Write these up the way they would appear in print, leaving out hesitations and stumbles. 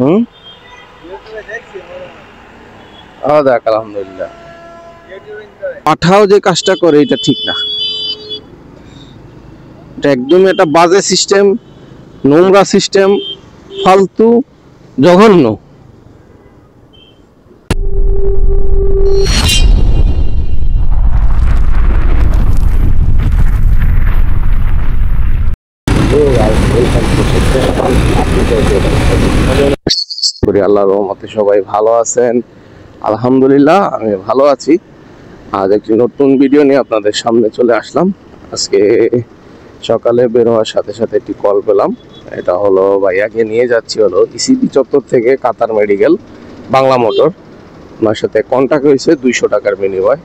হুম। দেখ আলহামদুলিল্লাহ পাঠাও যে কাজটা করে এটা ঠিক না। এটা একদমই একটা বাজে সিস্টেম, নোংরা সিস্টেম, ফালতু, জঘন্য। আল্লাহর রহমতে সবাই ভালো আছেন। আলহামদুলিল্লাহ আমি ভালো আছি। আজ একটি নতুন ভিডিও নিয়ে আপনাদের সামনে চলে আসলাম। আজকে সকালে বের হওয়ার সাথে সাথে একটি কল পেলাম। এটা হলো ভাইয়াকে নিয়ে যাচ্ছি হলো ইসিবি চত্বর থেকে কাতার মেডিকেল, বাংলা মোটর। ওনার সাথে কন্ট্যাক্ট হয়েছে 200 টাকার বিনিময়।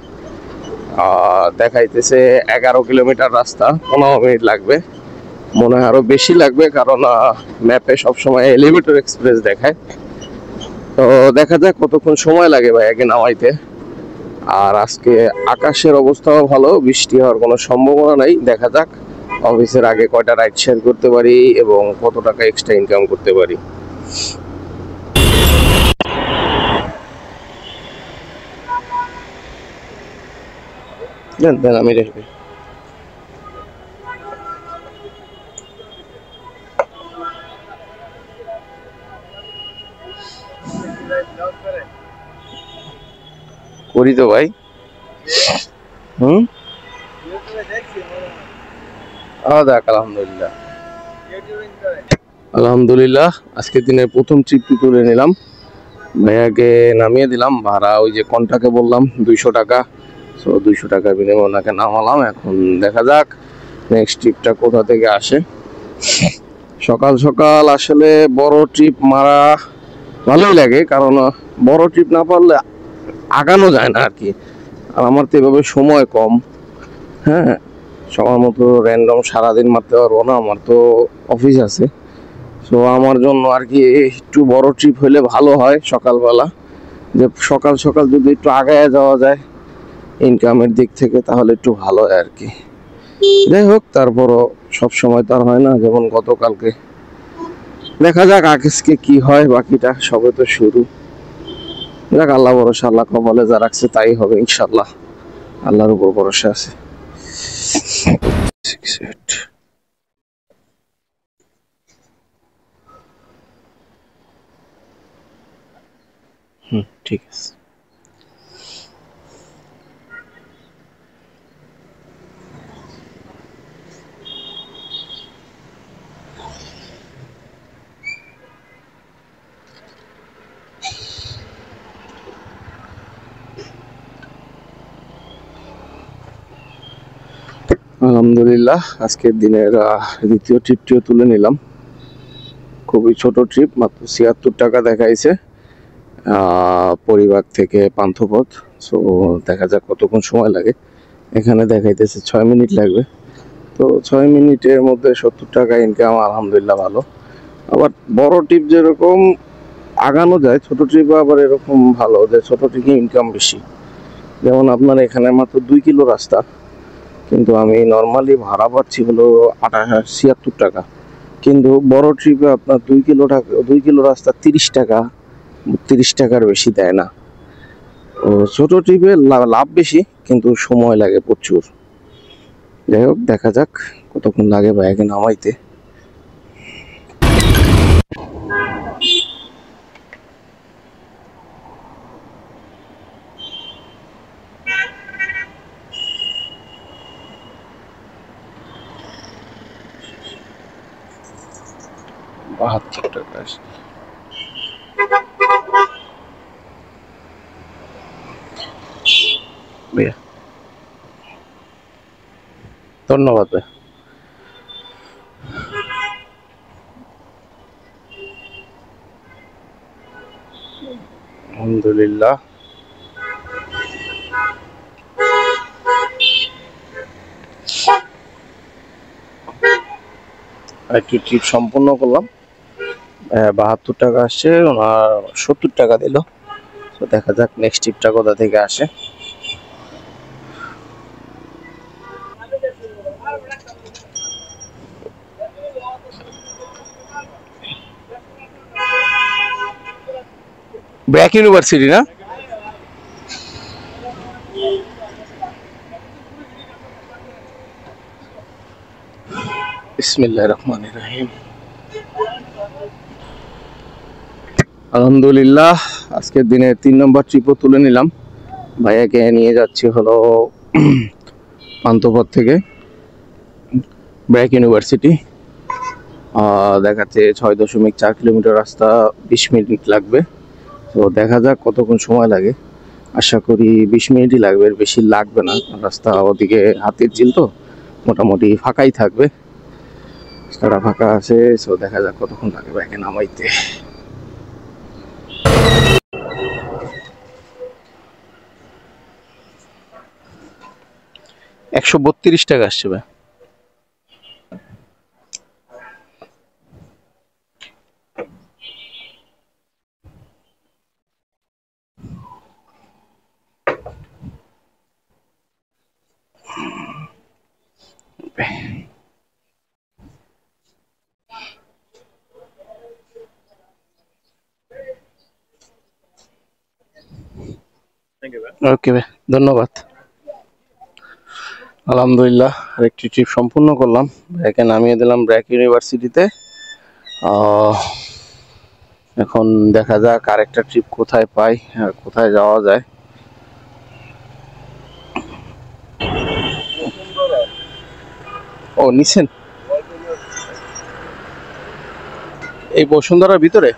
দেখাইতেছে 11 কিলোমিটার রাস্তা, 15 মিনিট লাগবে, মনে হয় আরো বেশি লাগবে, কারণ ম্যাপে সবসময় এলিভেটর এক্সপ্রেস দেখায়। তো দেখা যাক কতক্ষণ সময় লাগে ভাইয়াকে নামাইতে। আর আজকে আকাশের অবস্থাও ভালো, বৃষ্টি হওয়ার কোনো সম্ভাবনা নাই। দেখা যাক অফিসের আগে কয়টা রাইড শেয়ার করতে পারি এবং কত টাকা এক্সট্রা ইনকাম করতে পারি। দেন আমি দেখবি। করি তো ভাই। হুম। দেখ আলহামদুলিল্লাহ আলহামদুলিল্লাহ আজকের দিনের প্রথম ট্রিপটি তুলে নিলাম। ভাইয়াকে নামিয়ে দিলাম, ভাড়া ওই যে কন্টাকে বললাম 200 টাকা। সো 200 টাকার বিনিময়ে ওনাকে নামালাম। এখন দেখা যাক নেক্সট ট্রিপটা কোথা থেকে আসে। সকাল সকাল আসলে বড় ট্রিপ মারা ভালোই লাগে, কারণ বড় ট্রিপ না পারলে আগানো যায় না আর কি। আর আমার তো এভাবে সময় কম। হ্যাঁ, সবার মতো র্যান্ডম সারাদিন মারতে পারবো না, আমার তো অফিস আছে। সো আমার জন্য আর কি একটু বড় ট্রিপ হলে ভালো হয় সকালবেলা, যে সকাল সকাল যদি একটু আগায় যাওয়া যায় ইনকামের দিক থেকে তাহলে একটু ভালো হয় আর কি। যাই হোক, তারপরও সব সময় তো আর হয় না। যেমন গতকালকে, দেখা যাক আজকে কি হয়, বাকিটা সবে তো শুরু। যাক, আল্লাহ ভরসা, আল্লাহ কপালে যা রাখছে তাই হবে ইনশাল্লাহ। আল্লাহর উপর ভরসা আছে। ঠিক আছে। আলহামদুলিল্লাহ আজকের দিনের দ্বিতীয় ট্রিপটিও তুলে নিলাম। খুবই ছোট ট্রিপ, মাত্র 76 টাকা দেখাইছে পরিবার থেকে পান্থপথ। সো দেখা যাক কতক্ষণ সময় লাগে। এখানে দেখাইতেছে 6 মিনিট লাগবে। তো 6 মিনিটের মধ্যে 70 টাকা ইনকাম, আলহামদুলিল্লাহ ভালো। আবার বড় ট্রিপ যেরকম আগানো যায়, ছোট ট্রিপে আবার এরকম ভালো যে ছোট ট্রিপে ইনকাম বেশি। যেমন আপনার এখানে মাত্র 2 কিলো রাস্তা, কিন্তু আমি নর্মালি ভাড়া পাচ্ছি হলো 76 টাকা। কিন্তু বড় ট্রিপে আপনার 2 কিলো রাস্তা 30 টাকা, 30 টাকার বেশি দেয় না। ও ছোট ট্রিপে লাভ বেশি, কিন্তু সময় লাগে প্রচুর। যাই হোক, দেখা যাক কতক্ষণ লাগে ভাইয়াকে নামাইতে। 72 টাকা ভাইয়া, ধন্যবাদ ভাই। আলহামদুলিল্লাহ একটু ট্রিপ সম্পূর্ণ করলাম। 72 টাকা আসছে, ওনার 70 টাকা দিল। তো দেখা যাক নেক্সট ট্রিপটা কোথা থেকে আসে। ব্র্যাক ইউনিভার্সিটি না? বিসমিল্লাহির রহমানির রহিম। আলহামদুলিল্লাহ, আজকের দিনে 3 নম্বর ট্রিপও তুলে নিলাম। ভাইয়াকে নিয়ে যাচ্ছি হলো পান্থপথ থেকে ব্র্যাক ইউনিভার্সিটি। দেখাচ্ছে 6.4 কিলোমিটার রাস্তা, 20 মিনিট লাগবে। তো দেখা যাক কতক্ষণ সময় লাগে। আশা করি 20 মিনিটই লাগবে, বেশি লাগবে না। রাস্তা ওদিকে হাতির ঝিল তো মোটামুটি ফাঁকাই থাকবে, রাস্তাটা ফাঁকা আছে। সো দেখা যাক কতক্ষণ লাগে ব্যাগে নামাইতে। 132 টাকা আসছে ভাই। ওকে ভাই, ধন্যবাদ। আলহামদুলিল্লাহ, আরেকটি ট্রিপ সম্পূর্ণ করলাম। ব্র্যাকে নামিয়ে দিলাম ব্র্যাক ইউনিভার্সিটিতে। এখন দেখা যাক আরেকটা ট্রিপ কোথায় পাই আর কোথায় যাওয়া যায়। ও নিছেন এই বসুন্ধরার ভিতরে?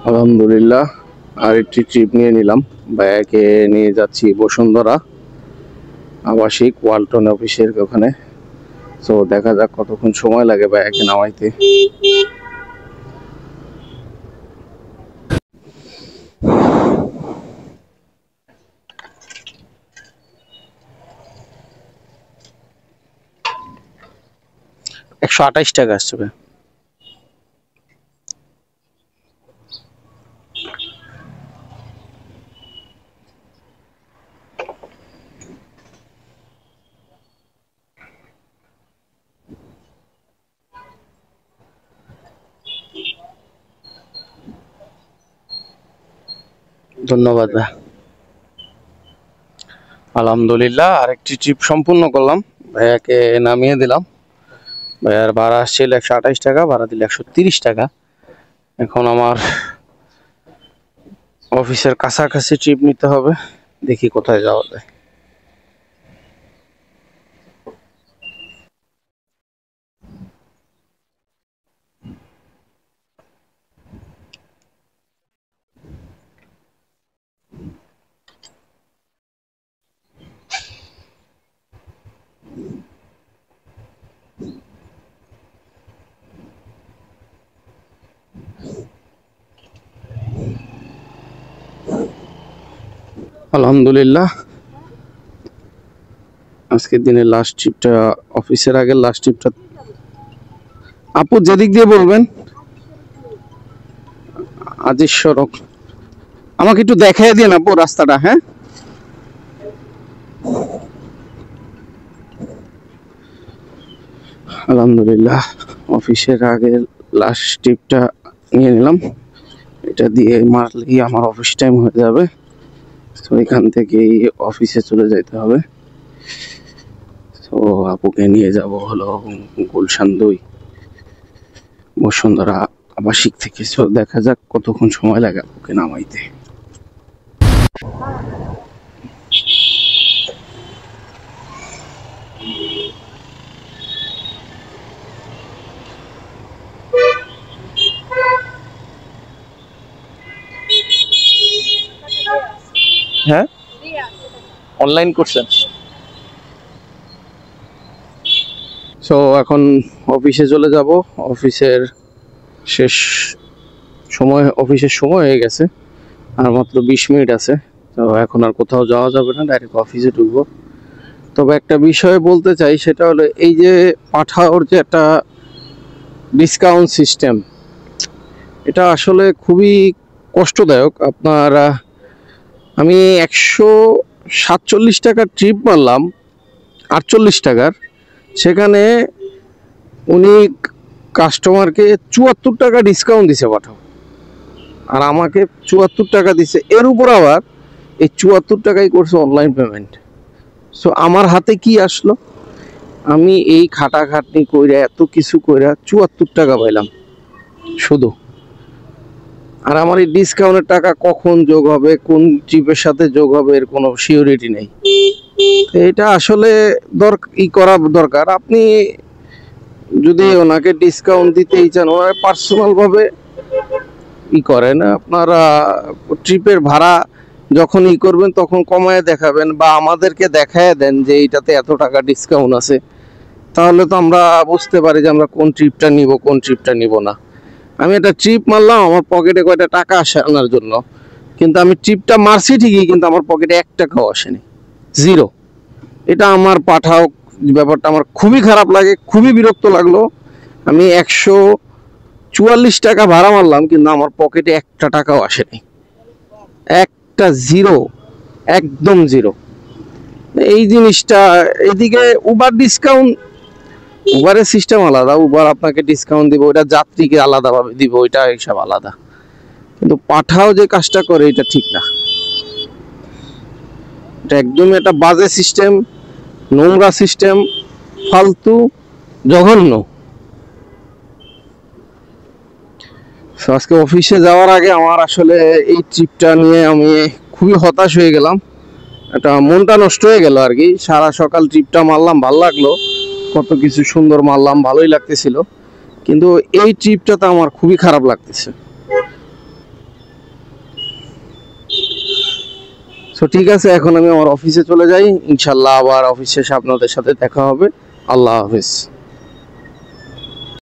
আলহামদুলিল্লাহ, আরেকটি ট্রিপ নিয়ে নিলাম। ভাইয়াকে নিয়ে যাচ্ছি বসুন্ধরা আবাসিক ওয়ালটন অফিসের ওখানে। তো দেখা যাক কতক্ষণ সময় লাগে ভাইয়াকে নামাইতে। $128 আসছে ভাই। ধন্যবাদ ভাই। আলহামদুলিল্লাহ, আরেকটি ট্রিপ সম্পূর্ণ করলাম। ভাইয়াকে নামিয়ে দিলাম। ভাইয়ার ভাড়া আসছিল 128 টাকা, ভাড়া দিলে 130 টাকা। এখন আমার অফিসের কাছাকাছি ট্রিপ নিতে হবে, দেখি কোথায় যাওয়া যায়। আলহামদুলিল্লাহ, আজকের দিনের লাস্ট ট্রিপটা, অফিসের আগের লাস্ট ট্রিপটা। আপু যেদিক দিয়ে বলবেন আজিজ সড়ক, আমাকে একটু দেখাই দিন আপু রাস্তাটা। হ্যাঁ, আলহামদুলিল্লাহ, অফিসের আগে লাস্ট ট্রিপটা নিয়ে নিলাম। এটা দিয়ে মারলেই আমার অফিস টাইম হয়ে যাবে। তো এখান থেকেই অফিসে চলে যেতে হবে। তো আপুকে নিয়ে যাব হলো গুলশান 2 বসুন্ধরা আবাসিক থেকে। তো দেখা যাক কতক্ষণ সময় লাগে আপুকে নামাইতে। হ্যাঁ, অনলাইন করছেন? সো এখন অফিসে চলে যাব। অফিসের শেষ সময়, অফিসের সময় হয়ে গেছে, আর মাত্র 20 মিনিট আছে। তো এখন আর কোথাও যাওয়া যাবে না, ডাইরেক্ট অফিসে ঢুকবো। তবে একটা বিষয় বলতে চাই, সেটা হলো এই যে পাঠাওর যে একটা ডিসকাউন্ট সিস্টেম, এটা আসলে খুবই কষ্টদায়ক। আপনার আমি 147 টাকার ট্রিপ মারলাম 48 টাকার, সেখানে উনি কাস্টমারকে 74 টাকা ডিসকাউন্ট দিছে পাঠাও, আর আমাকে 74 টাকা দিছে। এর উপর আবার এই 74 টাকাই করছে অনলাইন পেমেন্ট। সো আমার হাতে কি আসলো? আমি এই খাটাখাটনি কইরা এত কিছু কইরা 74 টাকা পাইলাম শুধু। আর আমার এই ডিসকাউন্টের টাকা কখন যোগ হবে, কোন ট্রিপের সাথে যোগ হবে, এর কোনো সিওরিটি নেই। এটা আসলে করা দরকার। আপনি যদি ওনাকে ডিসকাউন্ট দিতেই চান, ওনার পার্সোনাল ভাবে করেন। আপনারা ট্রিপের ভাড়া যখন করবেন তখন কমায় দেখাবেন, বা আমাদেরকে দেখায় দেন যে এইটাতে এত টাকা ডিসকাউন্ট আছে, তাহলে তো আমরা বুঝতে পারি যে আমরা কোন ট্রিপটা নিব, কোন ট্রিপটা নিব না। আমি একটা ট্রিপ মারলাম আমার পকেটে কয়টা টাকা আসে আনার জন্য, কিন্তু আমি ট্রিপটা মারছি ঠিকই, কিন্তু আমার পকেটে 1 টাকাও আসেনি, জিরো। এটা আমার পাঠাও ব্যাপারটা আমার খুবই খারাপ লাগে, খুবই বিরক্ত লাগলো। আমি 144 টাকা ভাড়া মারলাম, কিন্তু আমার পকেটে 1টা টাকাও আসেনি, একটা জিরো, একদম জিরো। এই জিনিসটা এদিকে উবার ডিসকাউন্ট, উবারের সিস্টেম আলাদা, উবার আপনাকে ডিসকাউন্ট দিব, ওটা যাত্রীকে আলাদাভাবে দিব, ওইটা হিসাব আলাদা। কিন্তু পাঠাও যে কাজটা করে এটা ঠিক না, এটা একদমই একটা বাজে সিস্টেম, নোংরা সিস্টেম, ফালতু, জঘন্য। আজকে অফিসে যাওয়ার আগে আমার আসলে এই ট্রিপটা নিয়ে আমি খুবই হতাশ হয়ে গেলাম, একটা মনটা নষ্ট হয়ে গেল আর কি। সারা সকাল ট্রিপটা মারলাম, ভালো লাগলো, কত কিছু সুন্দর মারলাম, ভালোই লাগতেছিল, কিন্তু এই ট্রিপটাতে আমার খুবই খারাপ লাগতেছে। তো ঠিক আছে, এখন আমি আমার অফিসে চলে যাই, ইনশাল্লাহ আবার অফিস শেষে আপনাদের সাথে দেখা হবে। আল্লাহ হাফিজ।